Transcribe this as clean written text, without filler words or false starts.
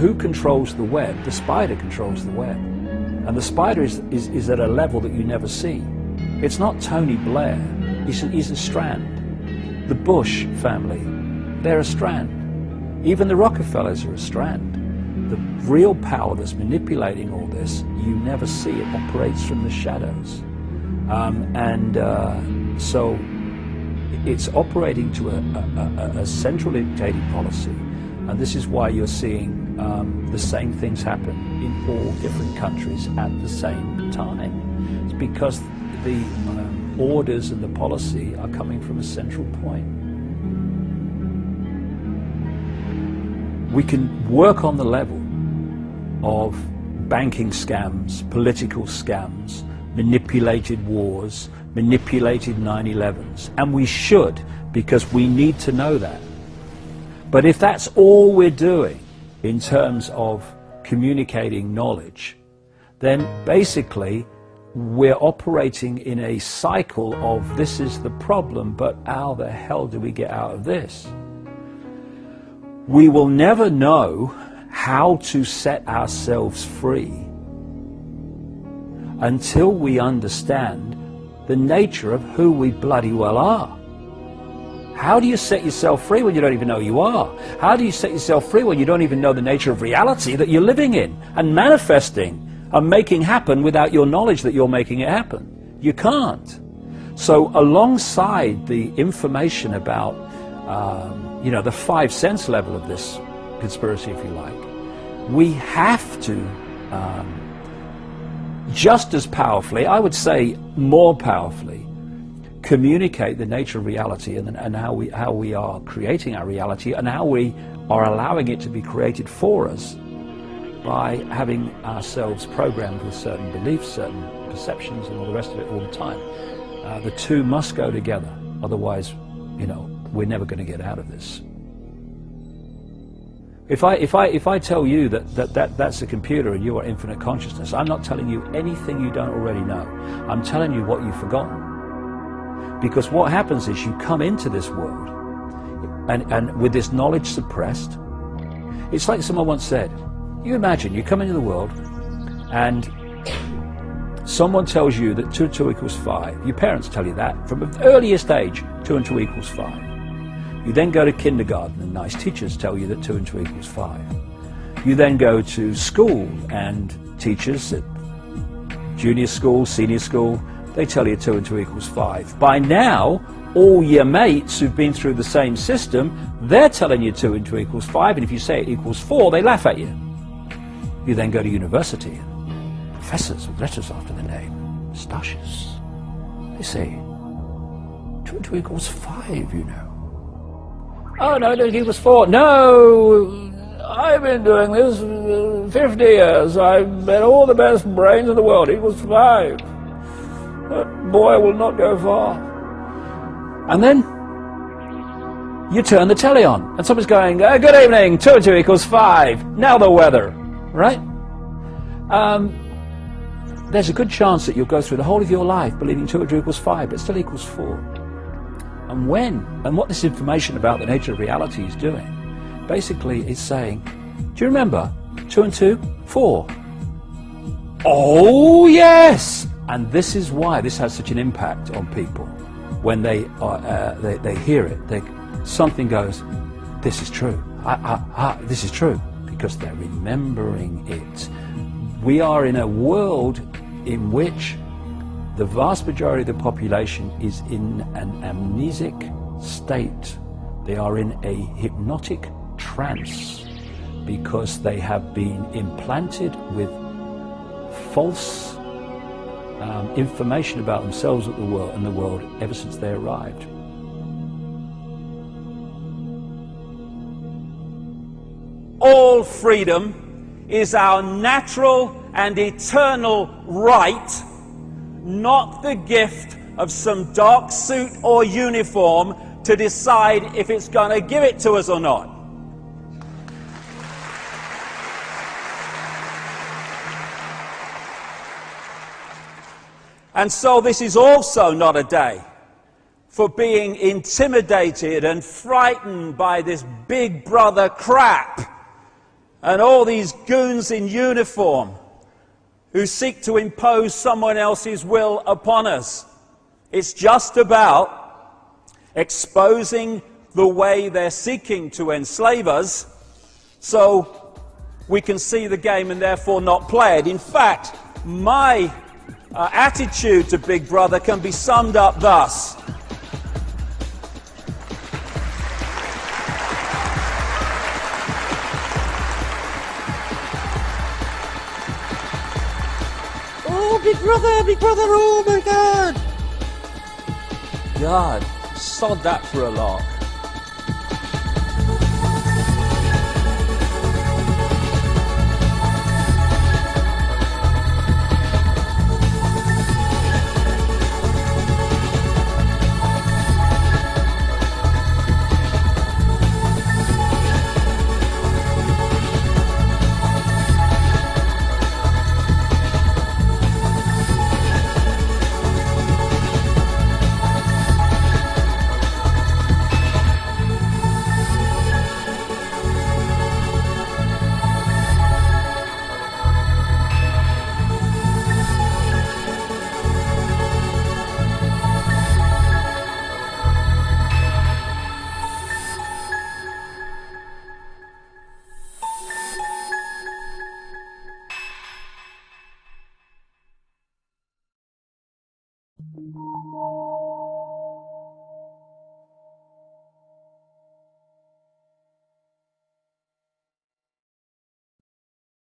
who controls the web? The spider controls the web. And the spider is at a level that you never see. It's not Tony Blair, he's a strand. The Bush family, they're a strand. Even the Rockefellers are a strand. The real power that's manipulating all this, you never see. It operates from the shadows. So it's operating to a central dictated policy. And this is why you're seeing the same things happen in all different countries at the same time. It's because the orders and the policy are coming from a central point. We can work on the level of banking scams, political scams, manipulated wars, manipulated 9/11s, and we should, because we need to know that. But if that's all we're doing in terms of communicating knowledge, then basically we're operating in a cycle of this is the problem, but how the hell do we get out of this? We will never know how to set ourselves free until we understand the nature of who we bloody well are. How do you set yourself free when you don't even know you are? How do you set yourself free when you don't even know the nature of reality that you're living in and manifesting and making happen without your knowledge that you're making it happen? You can't. So alongside the information about the 5 sense level of this conspiracy, if you like, we have to just as powerfully, I would say more powerfully, communicate the nature of reality and how we are creating our reality and how we are allowing it to be created for us by having ourselves programmed with certain beliefs, certain perceptions, and all the rest of it all the time. The two must go together, otherwise, we're never going to get out of this. If I tell you that's a computer and you are infinite consciousness, I'm not telling you anything you don't already know. I'm telling you what you've forgotten. Because what happens is you come into this world and with this knowledge suppressed. It's like someone once said, you imagine you come into the world and someone tells you that 2 and 2 equals 5. Your parents tell you that from the earliest age, 2 and 2 equals 5. You then go to kindergarten and nice teachers tell you that 2 and 2 equals 5. You then go to school and teachers at junior school, senior school, they tell you 2 and 2 equals 5. By now, all your mates who've been through the same system, they're telling you 2 and 2 equals 5, and if you say it equals 4, they laugh at you. You then go to university, and professors with letters after their name, moustaches, they say 2 and 2 equals 5, Oh, no, it equals 4. No, I've been doing this 50 years. I've met all the best brains in the world. It equals 5. That boy will not go far. And then you turn the telly on, and someone's going, good evening, 2 and 2 equals 5. Now the weather, right? There's a good chance that you'll go through the whole of your life believing 2 and 2 equals 5, but it still equals 4. And what this information about the nature of reality is doing, basically is saying, do you remember 2 and 2? 4. Oh, yes! And this is why this has such an impact on people. When they hear it, something goes, this is true. This is true, because they're remembering it. We are in a world in which the vast majority of the population is in an amnesic state. They are in a hypnotic trance because they have been implanted with false information about themselves and the world ever since they arrived. All freedom is our natural and eternal right, not the gift of some dark suit or uniform to decide if it's going to give it to us or not. And so this is also not a day for being intimidated and frightened by this big brother crap. and all these goons in uniform who seek to impose someone else's will upon us. It's just about exposing the way they're seeking to enslave us so we can see the game and therefore not play it. In fact, my attitude to Big Brother can be summed up thus. Oh, Big Brother, oh my God! God, sod that for a lark.